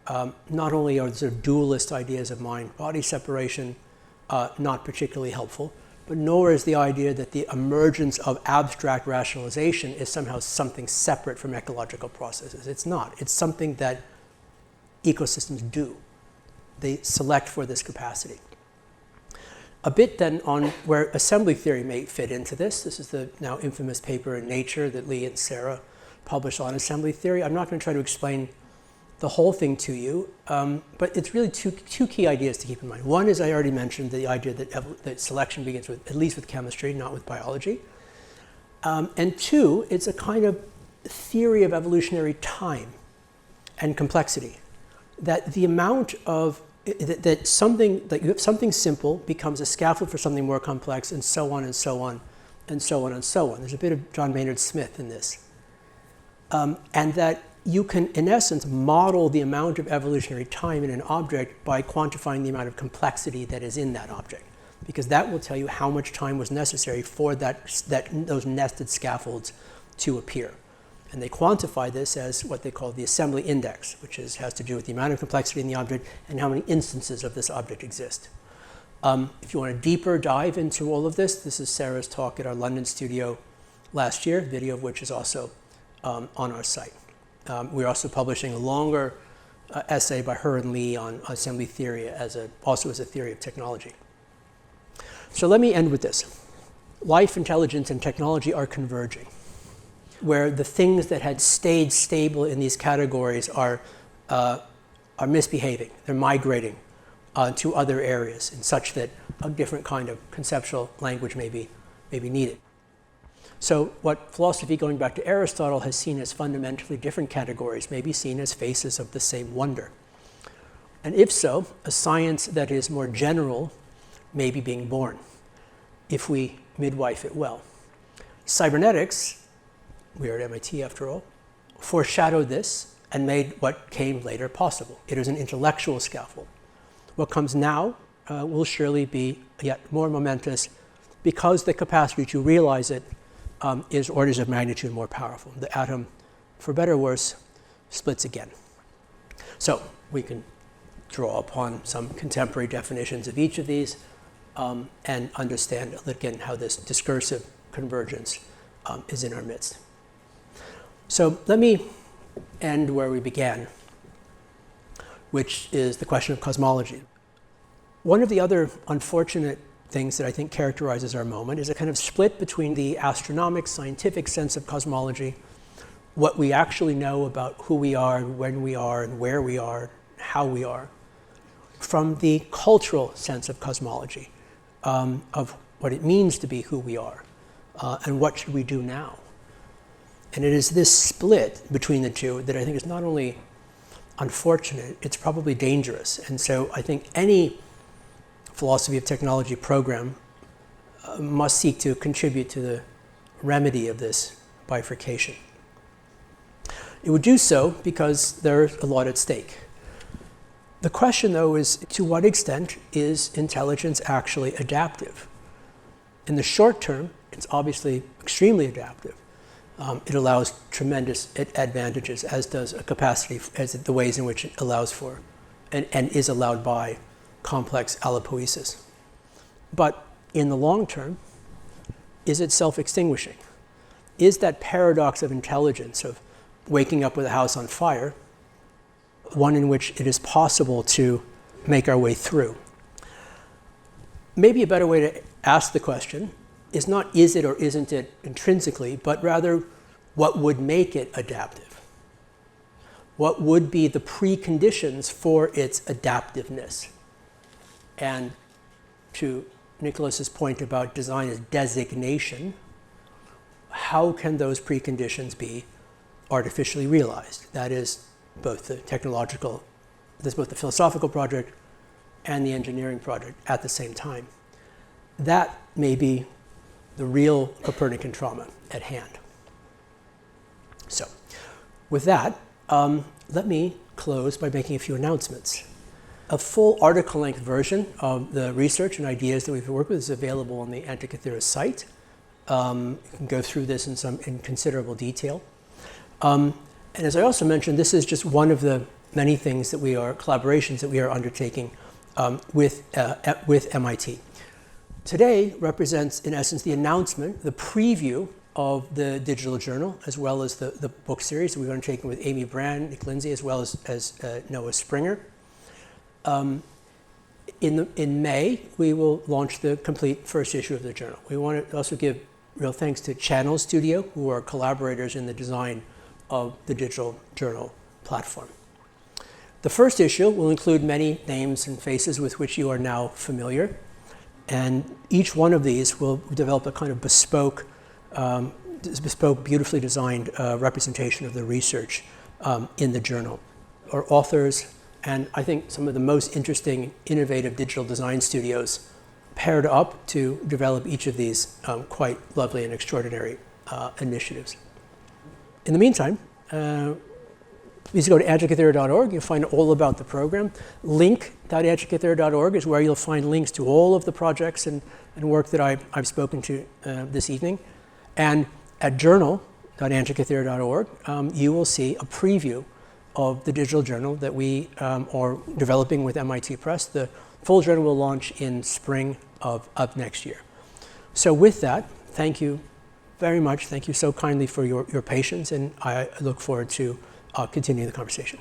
A: Not only are the sort of dualist ideas of mind-body separation not particularly helpful, but nor is the idea that the emergence of abstract rationalization is somehow something separate from ecological processes. It's not. It's something that ecosystems do. They select for this capacity. A bit then on where assembly theory may fit into this. This is the now infamous paper in Nature that Lee and Sarah published on assembly theory. I'm not going to try to explain the whole thing to you, but it's really two key ideas to keep in mind. One is, I already mentioned, the idea that selection begins with, at least with chemistry, not with biology. And two, it's a kind of theory of evolutionary time and complexity. That the amount of, that you have something simple becomes a scaffold for something more complex, and so on and so on and so on and so on. There's a bit of John Maynard Smith in this. And that you can, in essence, model the amount of evolutionary time in an object by quantifying the amount of complexity that is in that object, because that will tell you how much time was necessary for those nested scaffolds to appear. And they quantify this as what they call the assembly index, which has to do with the amount of complexity in the object and how many instances of this object exist. If you want a deeper dive into all of this, this is Sarah's talk at our London studio last year, video of which is also on our site. We're also publishing a longer essay by her and Lee on assembly theory also as a theory of technology. So let me end with this. Life, intelligence, and technology are converging, where the things that had stayed stable in these categories are misbehaving. They're migrating to other areas in such that a different kind of conceptual language may be needed. So what philosophy, going back to Aristotle, has seen as fundamentally different categories may be seen as faces of the same wonder. And if so, a science that is more general may be being born, if we midwife it well. Cybernetics, we are at MIT after all, foreshadowed this and made what came later possible. It is an intellectual scaffold. What comes now will surely be yet more momentous because the capacity to realize it is orders of magnitude more powerful. The atom, for better or worse, splits again. So we can draw upon some contemporary definitions of each of these and understand again how this discursive convergence is in our midst. So let me end where we began, which is the question of cosmology. One of the other unfortunate things that I think characterizes our moment is a kind of split between the astronomic, scientific sense of cosmology, what we actually know about who we are, and when we are, and where we are, how we are, from the cultural sense of cosmology, of what it means to be who we are, and what should we do now. And it is this split between the two that I think is not only unfortunate, it's probably dangerous. And so I think any philosophy of technology program must seek to contribute to the remedy of this bifurcation. It would do so because there's a lot at stake. The question, though, is to what extent is intelligence actually adaptive? In the short term, it's obviously extremely adaptive. It allows tremendous advantages, as does a capacity, as the ways in which it allows for and is allowed by complex allopoiesis. But in the long term, is it self-extinguishing? Is that paradox of intelligence, of waking up with a house on fire, one in which it is possible to make our way through? Maybe a better way to ask the question is not is it or isn't it intrinsically, but rather what would make it adaptive? What would be the preconditions for its adaptiveness? And to Nicholas's point about design as designation, how can those preconditions be artificially realized? That is both the technological, there's both the philosophical project and the engineering project at the same time. That may be the real Copernican trauma at hand. So, with that, let me close by making a few announcements. A full article-length version of the research and ideas that we've worked with is available on the Antikythera site. You can go through this in considerable detail. And as I also mentioned, this is just one of the many things that collaborations that we are undertaking with MIT. Today represents, in essence, the announcement, the preview of the digital journal, as well as the book series that we've undertaken with Amy Brand, Nick Lindsay, as well as Noah Springer. In May, we will launch the complete first issue of the journal. We want to also give real thanks to Channel Studio, who are collaborators in the design of the digital journal platform. The first issue will include many names and faces with which you are now familiar, and each one of these will develop a kind of bespoke, beautifully designed representation of the research in the journal. Our authors, and I think some of the most interesting, innovative digital design studios paired up to develop each of these quite lovely and extraordinary initiatives. In the meantime, please go to antikythera.org. You'll find all about the program. Link.antikythera.org is where you'll find links to all of the projects and work that I've spoken to this evening. And at journal.antikythera.org, you will see a preview of the digital journal that we are developing with MIT Press. The full journal will launch in spring of next year. So with that, thank you very much. Thank you so kindly for your patience, and I look forward to continuing the conversation.